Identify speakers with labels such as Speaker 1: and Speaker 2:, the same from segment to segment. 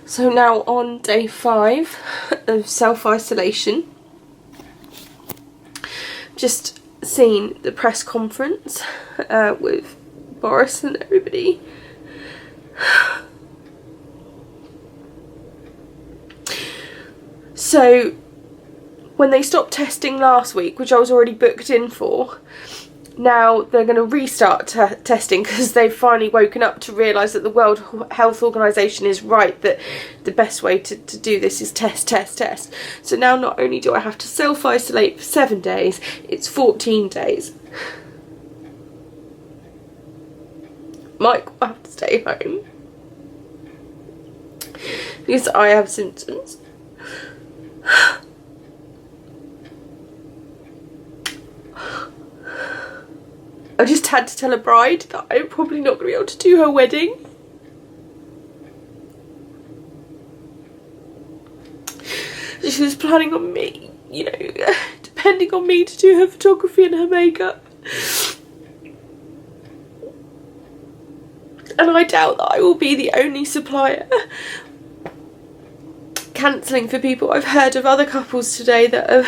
Speaker 1: So now on day 5 of self-isolation. Just seen the press conference with Boris and everybody. So when they stopped testing last week, which I was already booked in for, now they're going to restart testing because they've finally woken up to realise that the World Health Organization is right, that the best way to do this is test. So now not only do I have to self-isolate for 7 days, it's 14 days. Mike will have to stay home because I have symptoms. I just had to tell a bride that I'm probably not going to be able to do her wedding. She was planning on me, you know, depending on me to do her photography and her makeup. And I doubt that I will be the only supplier cancelling for people. I've heard of other couples today that are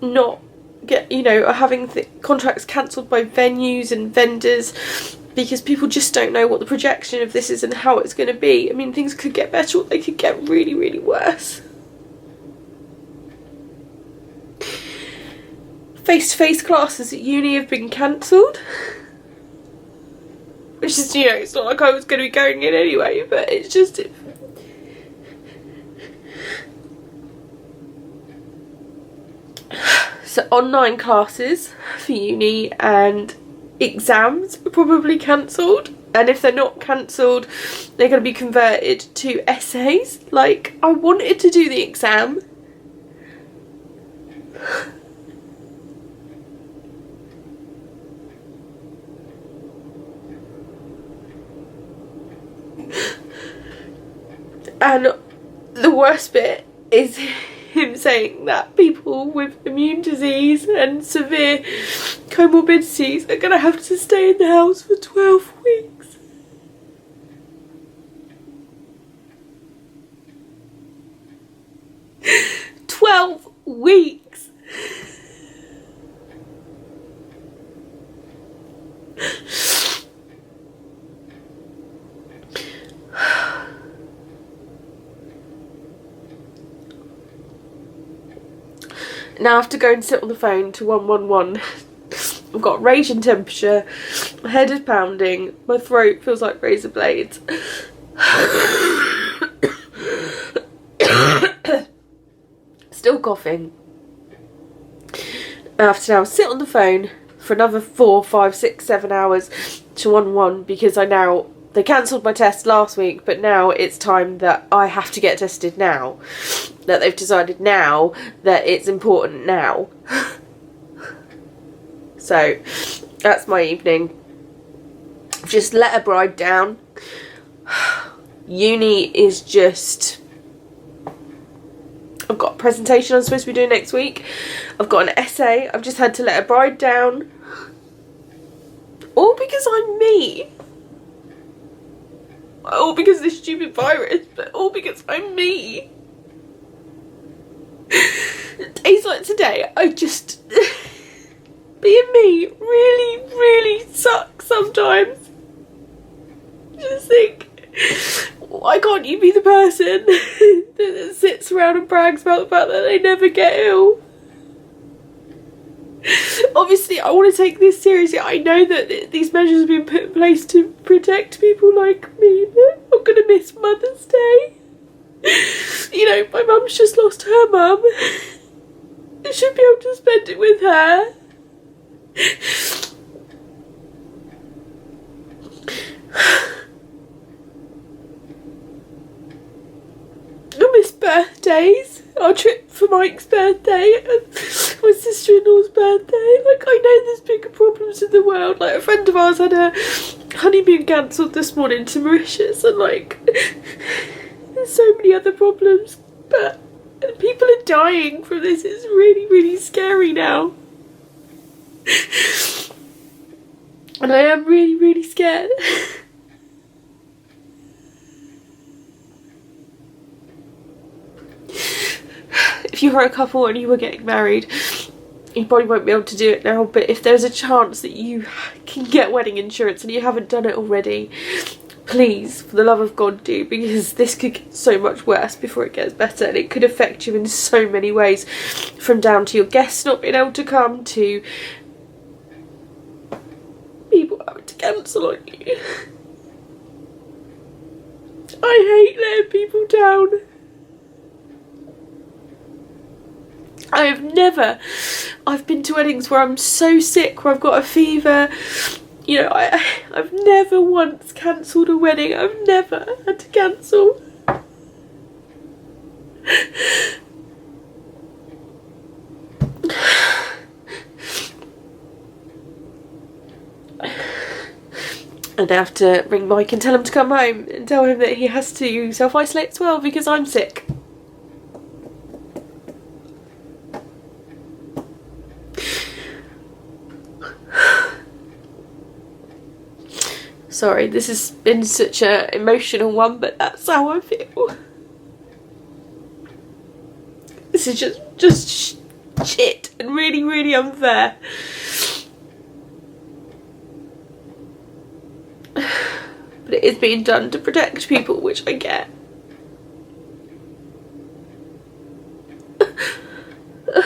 Speaker 1: not are having contracts cancelled by venues and vendors because people just don't know what the projection of this is and how it's going to be. I mean, things could get better or they could get really, really worse. Face-to-face classes at uni have been cancelled. Which is, it's not like I was going to be going in anyway, but it's just... So online classes for uni and exams are probably cancelled, and if they're not cancelled, they're going to be converted to essays. Like, I wanted to do the exam. And the worst bit is him saying that people with immune disease and severe comorbidities are going to have to stay in the house for 12 weeks. Weeks. Now I have to go and sit on the phone to 111. I've got raging temperature, my head is pounding, my throat feels like razor blades. Still coughing. I have to now sit on the phone for another 4, 5, 6, 7 hours to 111 because they cancelled my test last week, but now it's time that I have to get tested now. That they've decided now that it's important now. So that's my evening. I've just let a bride down. Uni is just... I've got a presentation I'm supposed to be doing next week. I've got an essay. I've just had to let a bride down. All because I'm me. All because of this stupid virus, but all because I'm me. Days like today, I just... being me really, really sucks sometimes. Just think, why can't you be the person that sits around and brags about the fact that they never get ill? Obviously, I want to take this seriously. I know that these measures have been put in place to protect people like me, but I'm going to miss Mother's Day. My mum's just lost her mum. I should be able to spend it with her. I miss birthdays. Our trip for Mike's birthday and my sister-in-law's birthday. Like, I know there's bigger problems in the world. Like, a friend of ours had her honeymoon cancelled this morning to Mauritius, and like, there's so many other problems. But people are dying from this. It's really, really scary now. And I am really, really scared. if you were a couple and you were getting married, you probably won't be able to do it now, but if there's a chance that you can get wedding insurance and you haven't done it already, please, for the love of God, do, because this could get so much worse before it gets better, and it could affect you in so many ways, from down to your guests not being able to come, to people having to cancel on you. I hate letting people down. I've been to weddings where I'm so sick, where I've got a fever. You know, I've never once cancelled a wedding. I've never had to cancel. And I have to ring Mike and tell him to come home and tell him that he has to self-isolate as well because I'm sick. Sorry, this has been such an emotional one, but that's how I feel. This is just shit and really, really unfair. But it is being done to protect people, which I get. I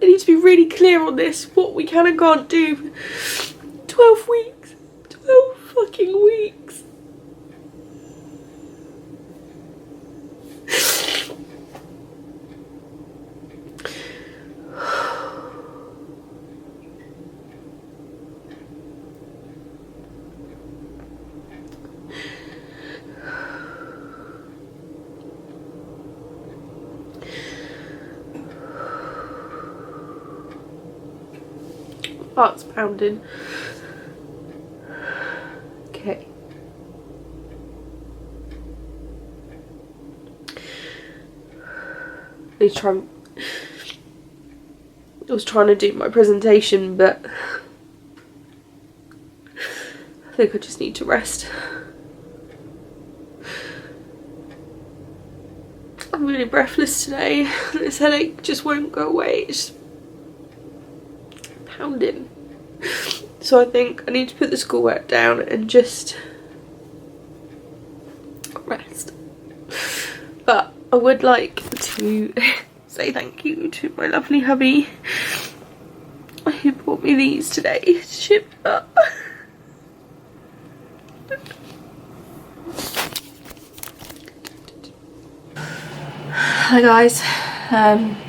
Speaker 1: need to be really clear on this, what we can and can't do. 12 weeks. 12 fucking weeks. Heart's pounding. Okay. I was trying to do my presentation, but I think I just need to rest. I'm really breathless today. This headache just won't go away. It's pounding. So I think I need to put the schoolwork down and just rest. But I would like to say thank you to my lovely hubby who bought me these today to ship up. Hi guys,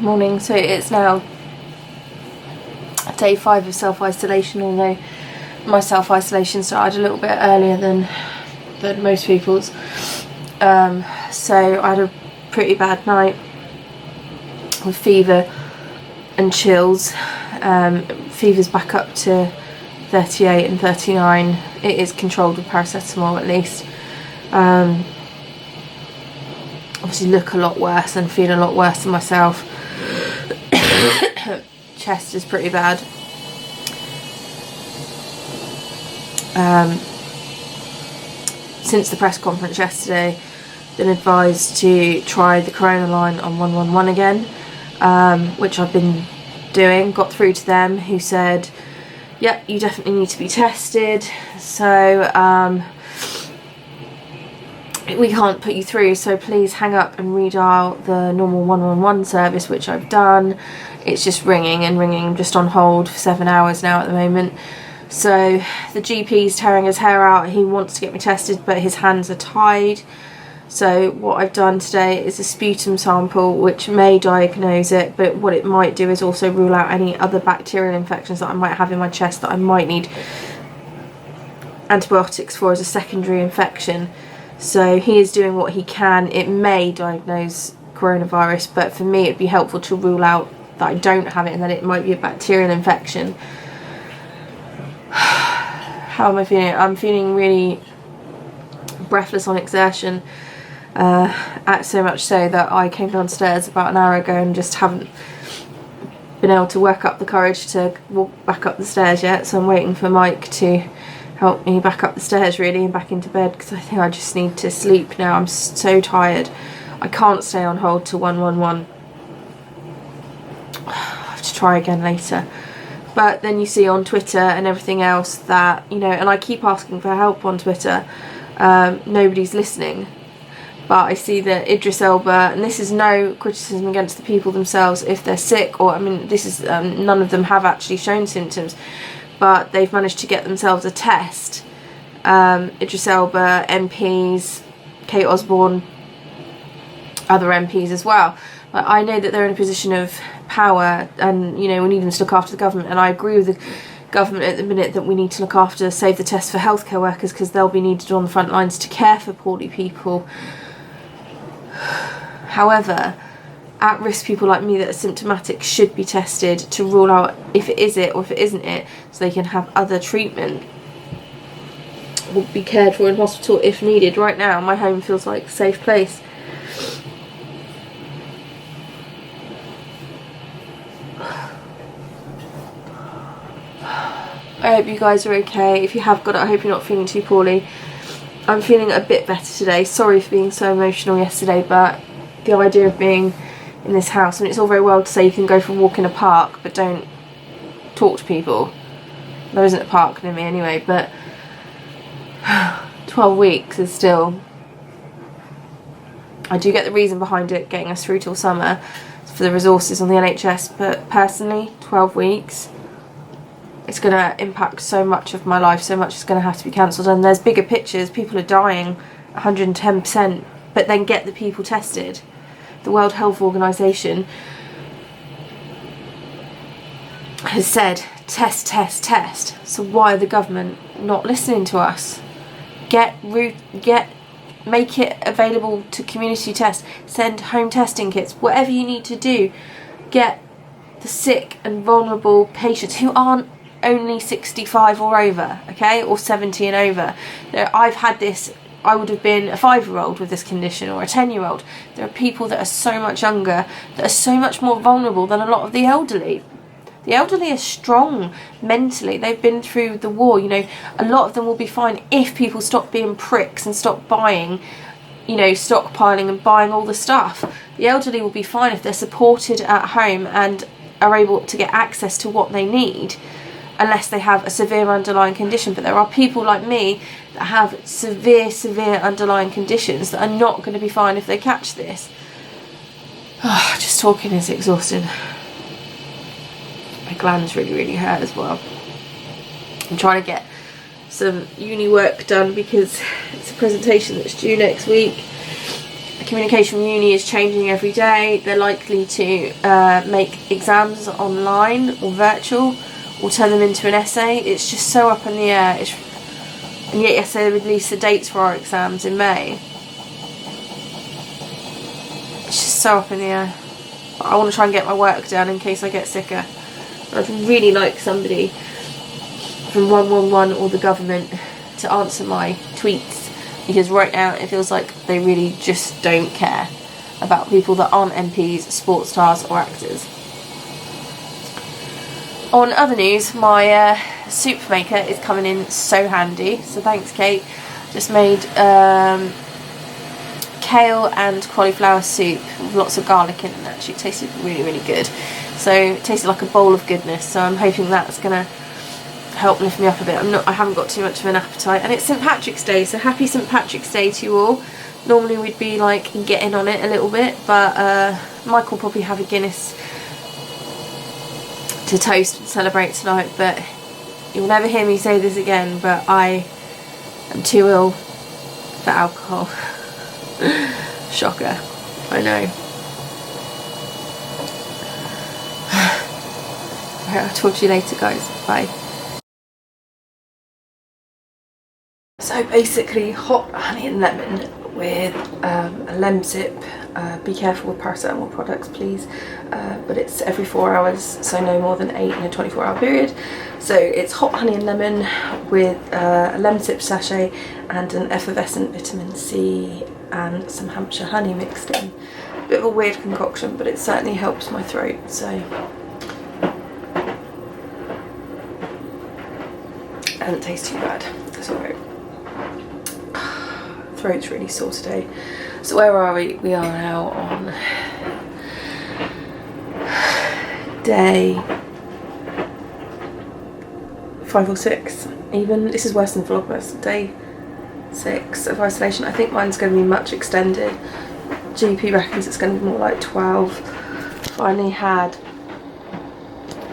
Speaker 1: morning. So it's now day 5 of self-isolation, although my self-isolation started a little bit earlier than most people's. So I had a pretty bad night with fever and chills. Fever's back up to 38 and 39. It is controlled with paracetamol at least. Obviously look a lot worse and feel a lot worse than myself. Chest is pretty bad. Since the press conference yesterday, been advised to try the corona line on 111 again, which I've been doing. Got through to them, who said, yep, you definitely need to be tested, so we can't put you through, so please hang up and redial the normal 111 service, which I've done. It's just ringing and ringing. I'm just on hold for 7 hours now at the moment. So the GP's tearing his hair out. He wants to get me tested, but his hands are tied. So what I've done today is a sputum sample, which may diagnose it, but what it might do is also rule out any other bacterial infections that I might have in my chest that I might need antibiotics for as a secondary infection. So he is doing what he can. It may diagnose coronavirus, but for me it'd be helpful to rule out that I don't have it and that it might be a bacterial infection. How am I feeling? I'm feeling really breathless on exertion, so much so that I came downstairs about an hour ago and just haven't been able to work up the courage to walk back up the stairs yet. So I'm waiting for Mike to help me back up the stairs really and back into bed, because I think I just need to sleep now. I'm so tired. I can't stay on hold to 111. try again later. But then you see on Twitter and everything else that, you know, and I keep asking for help on Twitter, nobody's listening. But I see that Idris Elba, and this is no criticism against the people themselves if they're sick, or I mean, this is none of them have actually shown symptoms, but they've managed to get themselves a test. Idris Elba, MPs, Kate Osborne, other MPs as well. Like, I know that they're in a position of power, and you know, we need them to look after the government, and I agree with the government at the minute that we need to look after, save the test for healthcare workers, because they'll be needed on the front lines to care for poorly people. However, at-risk people like me that are symptomatic should be tested to rule out if it is it or if it isn't it, so they can have other treatment or be cared for in hospital if needed. Right now, my home feels like a safe place. I hope you guys are okay. If you have got it, I hope you're not feeling too poorly. I'm feeling a bit better today. Sorry for being so emotional yesterday, but the idea of being in this house, and it's all very well to say you can go for a walk in a park, but don't talk to people. There isn't a park near me anyway, but 12 weeks is still... I do get the reason behind it, getting us through till summer, for the resources on the NHS, but personally, 12 weeks... it's going to impact so much of my life, so much is going to have to be cancelled. And there's bigger pictures, people are dying 110%, but then get the people tested. The World Health Organization has said, test, test, test. So why are the government not listening to us? Make it available to community tests, send home testing kits, whatever you need to do. Get the sick and vulnerable patients who aren't only 65 or over, okay, or 70 and over. I've had this, I would have been a 5-year-old with this condition, or a 10-year-old. There are people that are so much younger, that are so much more vulnerable than a lot of the elderly. The elderly are strong mentally. They've been through the war, you know. A lot of them will be fine if people stop being pricks and stop buying, you know, stockpiling and buying all the stuff. The elderly will be fine if they're supported at home and are able to get access to what they need, unless they have a severe underlying condition. But there are people like me that have severe underlying conditions that are not going to be fine if they catch this. Oh, just talking is exhausting. My glands really hurt as well. I'm trying to get some uni work done because it's a presentation that's due next week. The communication from uni is changing every day. They're likely to make exams online or virtual, or turn them into an essay. It's just so up in the air. And yet yesterday they released the dates for our exams in May. It's just so up in the air. But I want to try and get my work done in case I get sicker. I'd really like somebody from 111 or the government to answer my tweets, because right now it feels like they really just don't care about people that aren't MPs, sports stars or actors. On other news, my soup maker is coming in so handy, so thanks Kate. Just made kale and cauliflower soup with lots of garlic in it. Actually it tasted really good, so it tasted like a bowl of goodness, so I'm hoping that's going to help lift me up a bit. I haven't got too much of an appetite, and it's St Patrick's Day, so happy St Patrick's Day to you all. Normally we'd be like getting on it a little bit, but Mike will probably have a Guinness to toast and celebrate tonight, but you'll never hear me say this again, but I am too ill for alcohol. Shocker, I know. I'll talk to you later guys, bye. So basically hot honey and lemon with a Lemsip. Be careful with paracetamol products please, but it's every 4 hours, so no more than 8 in a 24-hour period. So it's hot honey and lemon with a Lemsip sachet and an effervescent vitamin C and some Hampshire honey mixed in. A bit of a weird concoction, but it certainly helps my throat, so it doesn't taste too bad. It's alright. Throat's really sore today. So where are we? We are now on day 5 or 6 even. This is worse than Vlogmas. Day 6 of isolation. I think mine's going to be much extended. GP reckons it's going to be more like 12. Finally had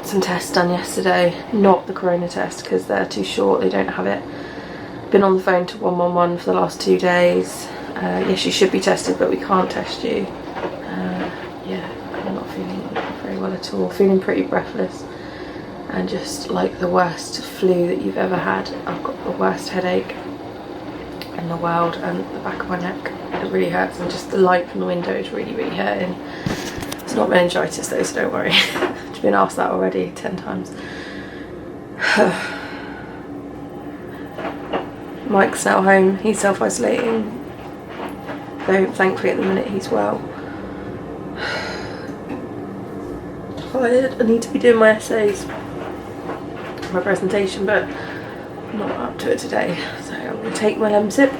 Speaker 1: some tests done yesterday, not the corona test because they're too short, they don't have it. Been on the phone to 111 for the last 2 days. Yes, you should be tested, but we can't test you. Yeah, I'm not feeling very well at all. Feeling pretty breathless and just like the worst flu that you've ever had. I've got the worst headache in the world and the back of my neck, it really hurts, and just the light from the window is really hurting. It's not meningitis though, so don't worry. I've been asked that already 10 times. Mike's now home, he's self-isolating, though thankfully at the minute he's well. Tired, I need to be doing my essays, my presentation, but I'm not up to it today, so I'm going to take my Lemsip.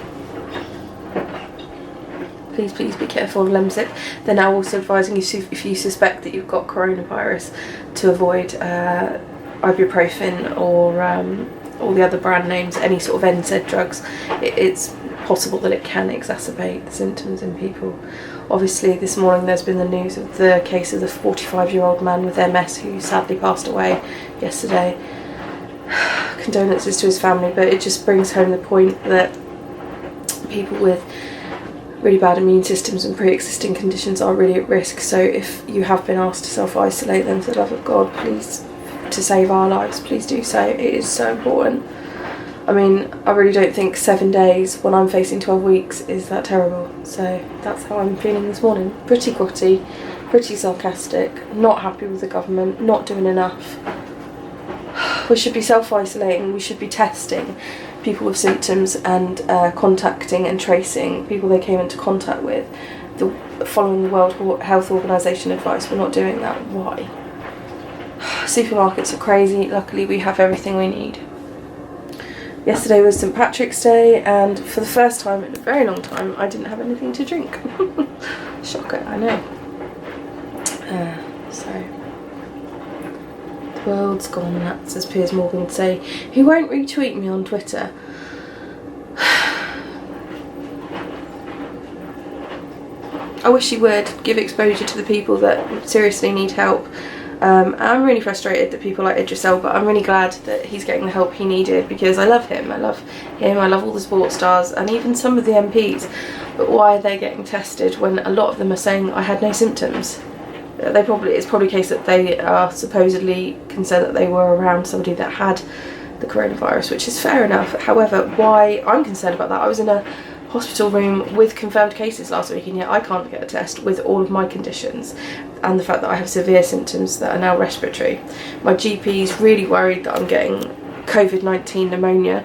Speaker 1: Please be careful of Lemsip. They're now also advising you, if you suspect that you've got coronavirus, to avoid ibuprofen or all the other brand names, any sort of NSAID drugs. It's possible that it can exacerbate the symptoms in people. Obviously this morning there's been the news of the case of the 45-year-old man with MS who sadly passed away yesterday. Condolences to his family, but it just brings home the point that people with really bad immune systems and pre-existing conditions are really at risk. So if you have been asked to self-isolate, then for the love of God, please, to save our lives, please do so. It is so important. I mean, I really don't think 7 days when I'm facing 12 weeks is that terrible. So that's how I'm feeling this morning. Pretty grotty, pretty sarcastic, not happy with the government, not doing enough. We should be self-isolating, we should be testing people with symptoms and contacting and tracing people they came into contact with, following the World Health Organization advice. We're not doing that. Why? Supermarkets are crazy. Luckily we have everything we need. Yesterday was St. Patrick's Day, and for the first time in a very long time I didn't have anything to drink. Shocker, I know. So the world's gone nuts, as Piers Morgan would say, who won't retweet me on Twitter. I wish he would give exposure to the people that seriously need help. I'm really frustrated that people like Idris Elba, I'm really glad that he's getting the help he needed, because I love him, I love all the sports stars and even some of the MPs. But why are they getting tested when a lot of them are saying I had no symptoms? It's probably a case that they are supposedly concerned that they were around somebody that had the coronavirus, which is fair enough. However, why I'm concerned about that, I was in a hospital room with confirmed cases last week, and yet I can't get a test with all of my conditions and the fact that I have severe symptoms that are now respiratory. My GP is really worried that I'm getting COVID-19 pneumonia,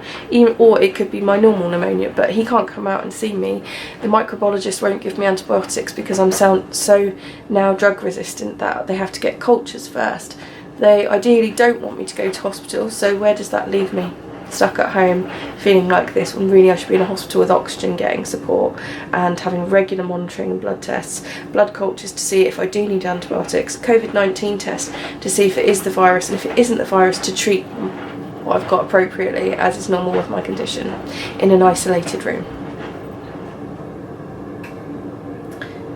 Speaker 1: or it could be my normal pneumonia, but he can't come out and see me. The microbiologist won't give me antibiotics because I'm so now drug resistant that they have to get cultures first. They ideally don't want me to go to hospital, so where does that leave me? Stuck at home feeling like this, when really I should be in a hospital with oxygen, getting support and having regular monitoring and blood tests, blood cultures to see if I do need antibiotics, COVID-19 test to see if it is the virus, and if it isn't the virus, to treat what I've got appropriately as is normal with my condition in an isolated room.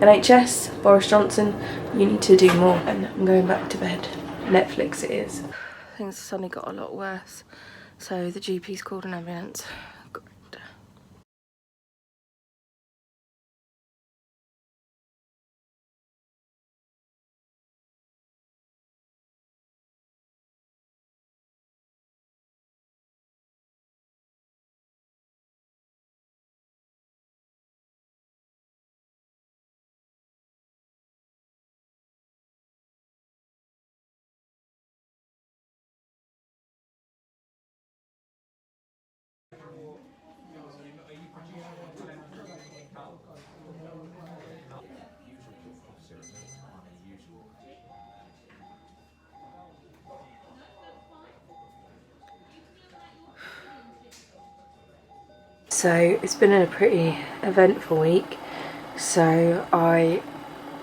Speaker 1: NHS, Boris Johnson, you need to do more. And I'm going back to bed. Netflix it is. Things suddenly got a lot worse, so the GP's called an ambulance. Great. So it's been a pretty eventful week. So I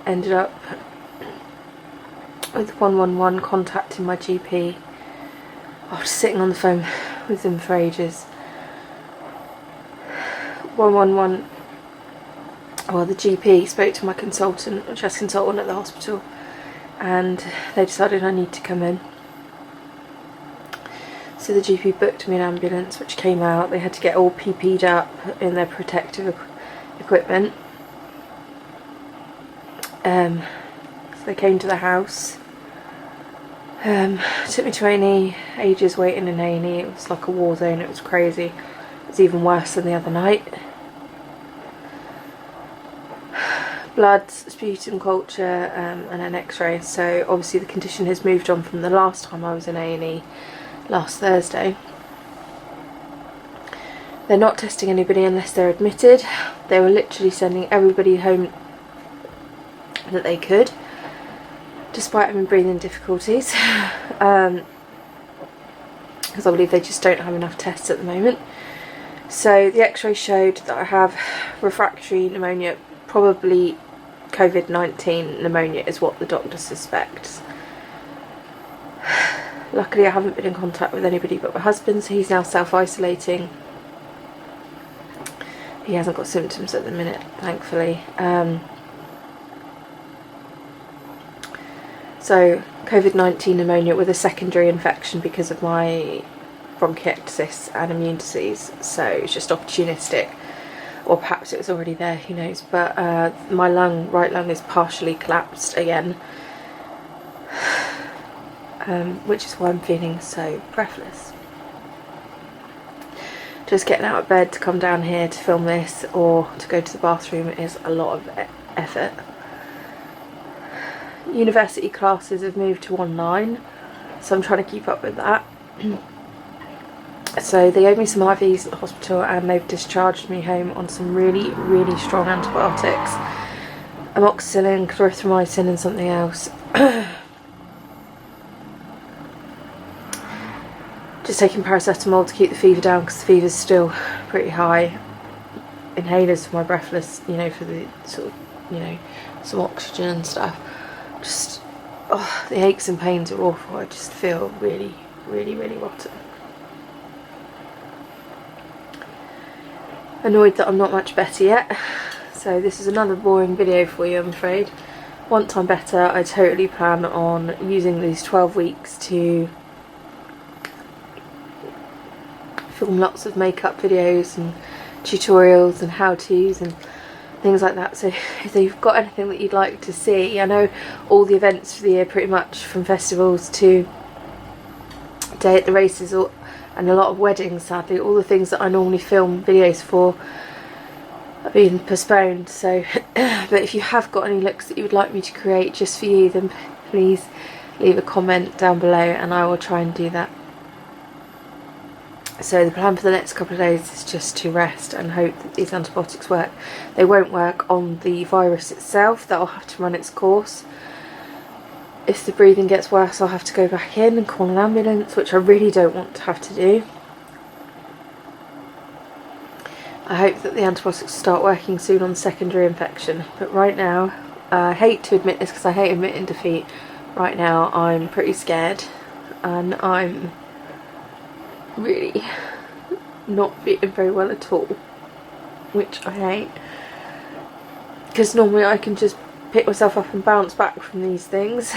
Speaker 1: ended up with 111 contacting my GP after sitting on the phone with them for ages. 111, well, the GP spoke to my consultant, a chest consultant at the hospital, and they decided I need to come in. So the GP booked me an ambulance, which came out. They had to get all PP'd up in their protective equipment. So they came to the house. Took me to A&E, ages waiting in A&E. It was like a war zone, it was crazy. It was even worse than the other night. Blood, sputum culture, and an x-ray. So obviously the condition has moved on from the last time I was in A&E, last Thursday. They're not testing anybody unless they're admitted. They were literally sending everybody home that they could, despite having breathing difficulties, because I believe they just don't have enough tests at the moment. So the x-ray showed that I have refractory pneumonia, probably COVID-19 pneumonia is what the doctor suspects. Luckily I haven't been in contact with anybody but my husband, so he's now self-isolating. He hasn't got symptoms at the minute, thankfully. So COVID-19 pneumonia with a secondary infection because of my bronchiectasis and immune disease, so it's just opportunistic, or perhaps it was already there, who knows. But my right lung is partially collapsed again, which is why I'm feeling so breathless. Just getting out of bed to come down here to film this or to go to the bathroom is a lot of effort. University classes have moved to online, so I'm trying to keep up with that. So they gave me some IVs at the hospital and they've discharged me home on some really, really strong antibiotics. Amoxicillin, clarithromycin and something else. Just taking paracetamol to keep the fever down because the fever's still pretty high. Inhalers for my breathless, you know, for the sort of, you know, some oxygen and stuff. Just, oh, the aches and pains are awful. I just feel really, really, really rotten. Annoyed that I'm not much better yet. So this is another boring video for you, I'm afraid. Once I'm better, I totally plan on using these 12 weeks to film lots of makeup videos and tutorials and how-tos and things like that. So if you've got anything that you'd like to see, I know all the events for the year pretty much, from festivals to day at the races, and a lot of weddings, sadly, all the things that I normally film videos for are being postponed. So but if you have got any looks that you would like me to create just for you, then please leave a comment down below and I will try and do that. So the plan for the next couple of days is just to rest and hope that these antibiotics work. They won't work on the virus itself, that'll have to run its course. If the breathing gets worse, I'll have to go back in and call an ambulance, which I really don't want to have to do. I hope that the antibiotics start working soon on the secondary infection, but right now, I hate to admit this because I hate admitting defeat, right now I'm pretty scared and I'm really not feeling very well at all, which I hate, because normally I can just pick myself up and bounce back from these things.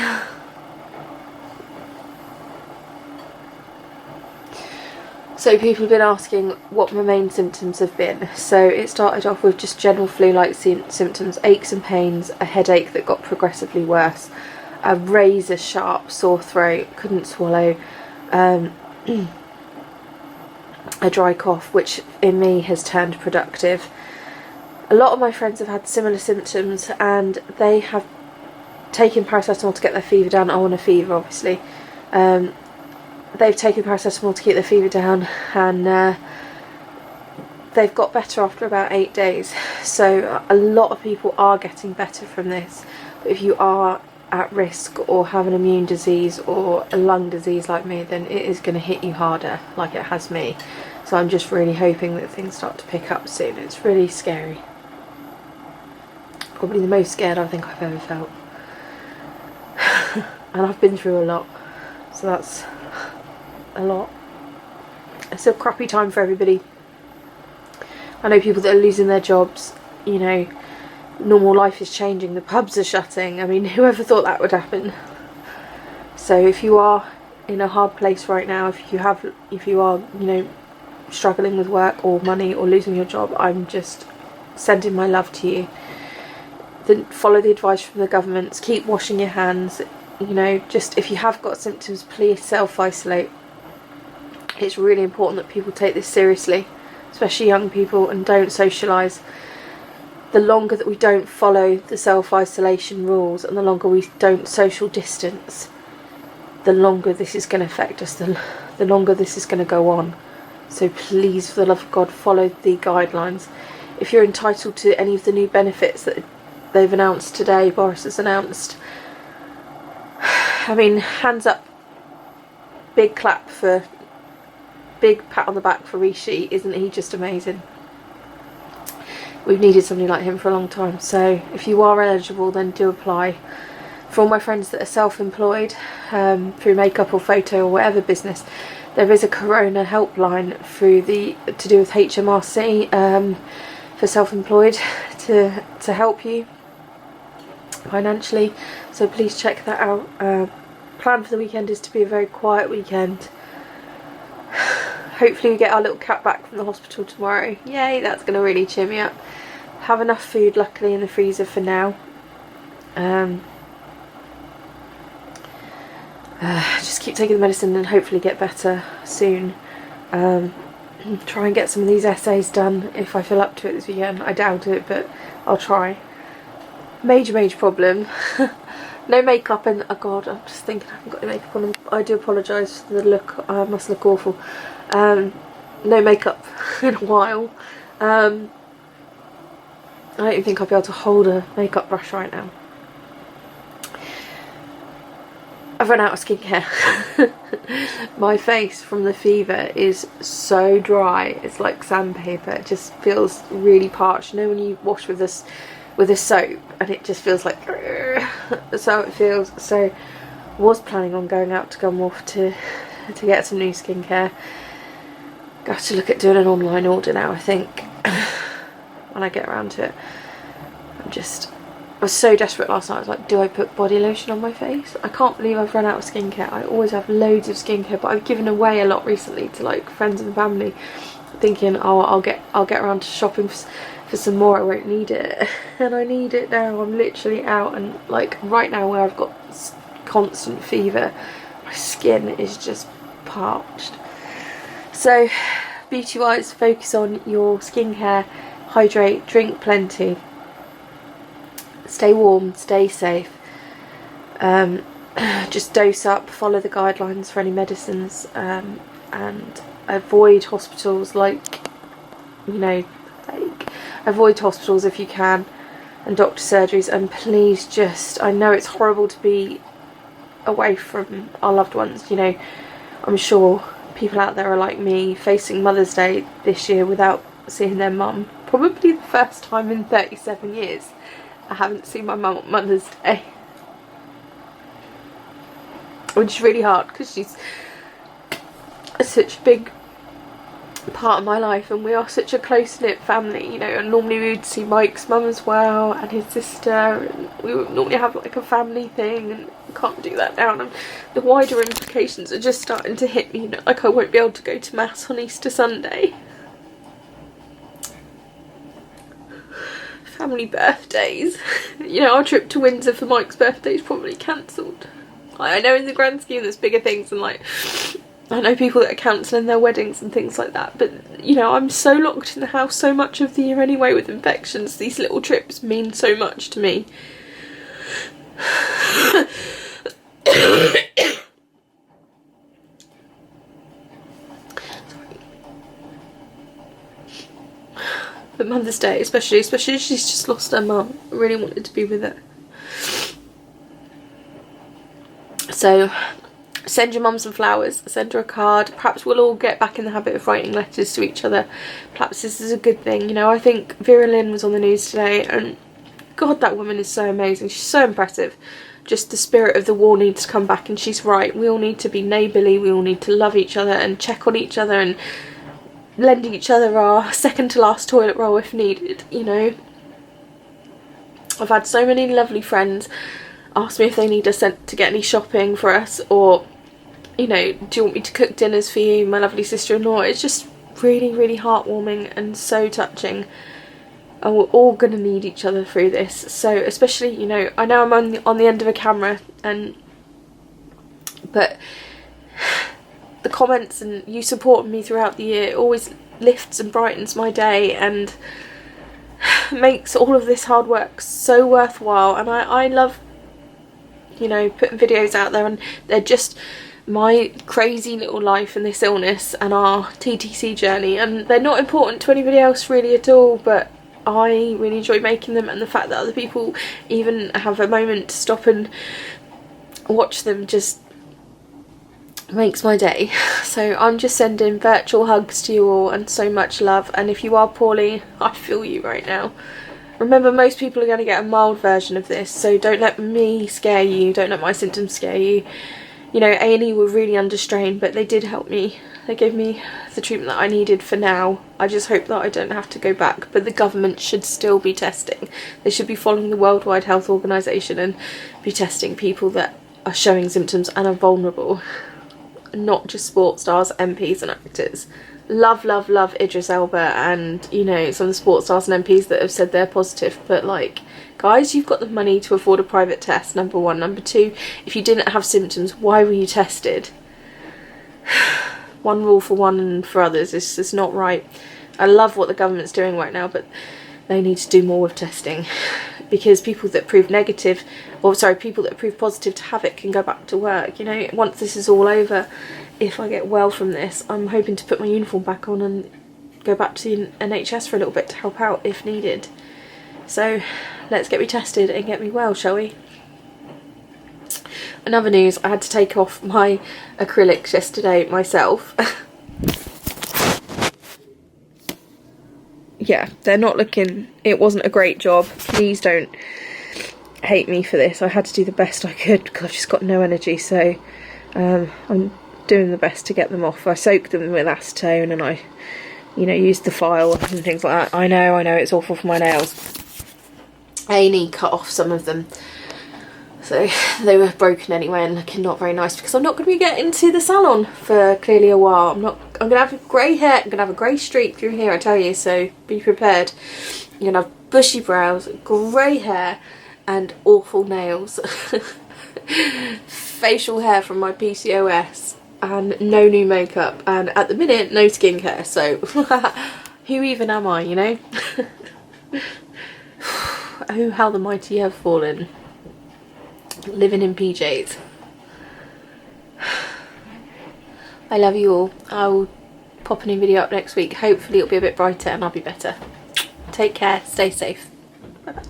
Speaker 1: So people have been asking what my main symptoms have been. So it started off with just general flu-like symptoms, aches and pains, a headache that got progressively worse, a razor sharp sore throat, couldn't swallow, a dry cough, which in me has turned productive. A lot of my friends have had similar symptoms and they have taken paracetamol to get their fever down. I want a fever, obviously. They've taken paracetamol to keep their fever down and they've got better after about 8 days. So a lot of people are getting better from this. But if you are at risk or have an immune disease or a lung disease like me, then it is going to hit you harder, like it has me. So I'm just really hoping that things start to pick up soon. It's really scary. Probably the most scared I think I've ever felt. and I've been through a lot, so that's a lot. It's a crappy time for everybody. I know people that are losing their jobs, you know, normal life is changing, the pubs are shutting. I mean, whoever thought that would happen? So if you are in a hard place right now, if you are, you know, struggling with work or money or losing your job, I'm just sending my love to you. Then follow the advice from the governments, keep washing your hands, you know, just if you have got symptoms, please self-isolate. It's really important that people take this seriously, especially young people, and don't socialise. The longer that we don't follow the self-isolation rules and the longer we don't social distance, the longer this is going to affect us, the longer this is going to go on. So please, for the love of God, follow the guidelines. If you're entitled to any of the new benefits that they've announced today, Boris has announced, I mean, hands up, big clap for, big pat on the back for Rishi. Isn't he just amazing? We've needed somebody like him for a long time. So if you are eligible, then do apply. For all my friends that are self-employed, through makeup or photo or whatever business, there is a corona helpline to do with HMRC, for self-employed, to help you financially. So please check that out. Plan for the weekend is to be a very quiet weekend. Hopefully we get our little cat back from the hospital tomorrow. Yay, that's going to really cheer me up. Have enough food, luckily, in the freezer for now. Just keep taking the medicine and hopefully get better soon. Try and get some of these essays done if I feel up to it this weekend. I doubt it, but I'll try. Major problem. No makeup, and oh god, I'm just thinking I haven't got any makeup on. I do apologise for the look. I must look awful. No makeup in a while. I don't even think I'll be able to hold a makeup brush right now. I've run out of skincare. My face from the fever is so dry, it's like sandpaper. It just feels really parched. You know when you wash with a soap and it just feels like that's how it feels. So was planning on going out to Gunwharf to get some new skincare. Got to look at doing an online order now, I think, when I get around to it. I was so desperate last night. I was like, do I put body lotion on my face? I can't believe I've run out of skincare. I always have loads of skincare, but I've given away a lot recently to like friends and family, thinking, oh, I'll get around to shopping for some more. I won't need it, and I need it now. I'm literally out, and like right now where I've got constant fever, my skin is just parched. So beauty wise, focus on your skincare, hydrate, drink plenty. Stay warm, stay safe, just dose up, follow the guidelines for any medicines, and avoid hospitals, like, you know, like, avoid hospitals if you can, and doctor surgeries, and please just, I know it's horrible to be away from our loved ones, you know, I'm sure people out there are like me, facing Mother's Day this year without seeing their mum, probably the first time in 37 years. I haven't seen my mum on Mother's Day, which is really hard because she's such a big part of my life and we are such a close-knit family, you know, and normally we would see Mike's mum as well and his sister, and we would normally have like a family thing, and we can't do that now, and the wider implications are just starting to hit me, you know, like I won't be able to go to Mass on Easter Sunday. Family birthdays, you know, our trip to Windsor for Mike's birthday is probably cancelled. I know in the grand scheme there's bigger things, and like I know people that are cancelling their weddings and things like that, but you know, I'm so locked in the house so much of the year anyway with infections. These little trips mean so much to me. But Mother's Day, especially as she's just lost her mum, I really wanted to be with her. So send your mum some flowers, send her a card. Perhaps we'll all get back in the habit of writing letters to each other. Perhaps this is a good thing. You know, I think Vera Lynn was on the news today, and God, that woman is so amazing. She's so impressive. just the spirit of the war needs to come back, and she's right. We all need to be neighbourly, we all need to love each other and check on each other and lending each other our second to last toilet roll if needed, you know. I've had so many lovely friends ask me if they need us sent to get any shopping for us, or, you know, do you want me to cook dinners for you, my lovely sister-in-law. It's just really, really heartwarming and so touching. And we're all going to need each other through this. So especially, you know, I know I'm on the end of a camera, but the comments and you supporting me throughout the year always lifts and brightens my day and makes all of this hard work so worthwhile. And I love, you know, putting videos out there, and they're just my crazy little life and this illness and our TTC journey, and they're not important to anybody else really at all, but I really enjoy making them, and the fact that other people even have a moment to stop and watch them just makes my day. So I'm just sending virtual hugs to you all and so much love, and if you are poorly, I feel you right now. Remember, most people are going to get a mild version of this, so don't let me scare you, don't let my symptoms scare you. You know, A&E were really under strain, but they did help me. They gave me the treatment that I needed for now. I just hope that I don't have to go back, but the government should still be testing. They should be following the World Wide Health Organisation and be testing people that are showing symptoms and are vulnerable. Not just sports stars, MPs and actors. Love, love, love Idris Elba and, you know, some of the sports stars and MPs that have said they're positive, but like, guys, you've got the money to afford a private test, number one. Number two, if you didn't have symptoms, why were you tested? One rule for one and for others is just not right. I love what the government's doing right now, but they need to do more with testing, because people that prove negative, or sorry, people that prove positive to have it can go back to work. You know, once this is all over, if I get well from this, I'm hoping to put my uniform back on and go back to the NHS for a little bit to help out if needed. So let's get me tested and get me well, shall we? In other news, I had to take off my acrylics yesterday myself. Yeah, they're not looking, it wasn't a great job. Please don't hate me for this. I had to do the best I could because I've just got no energy, so I'm doing the best to get them off. I soaked them with acetone and I, you know, used the file and things like that. I know, it's awful for my nails. A&E cut off some of them, so they were broken anyway and looking not very nice, because I'm not going to be getting to the salon for clearly a while. I'm going to have grey hair, I'm going to have a grey streak through here, I tell you, so be prepared. You're going to have bushy brows, grey hair and awful nails. Facial hair from my PCOS and no new makeup, and at the minute no skincare, so who even am I, you know? Oh, how the mighty have fallen. Living in PJs. I love you all. I will pop a new video up next week. Hopefully it'll be a bit brighter and I'll be better. Take care, stay safe. Bye bye.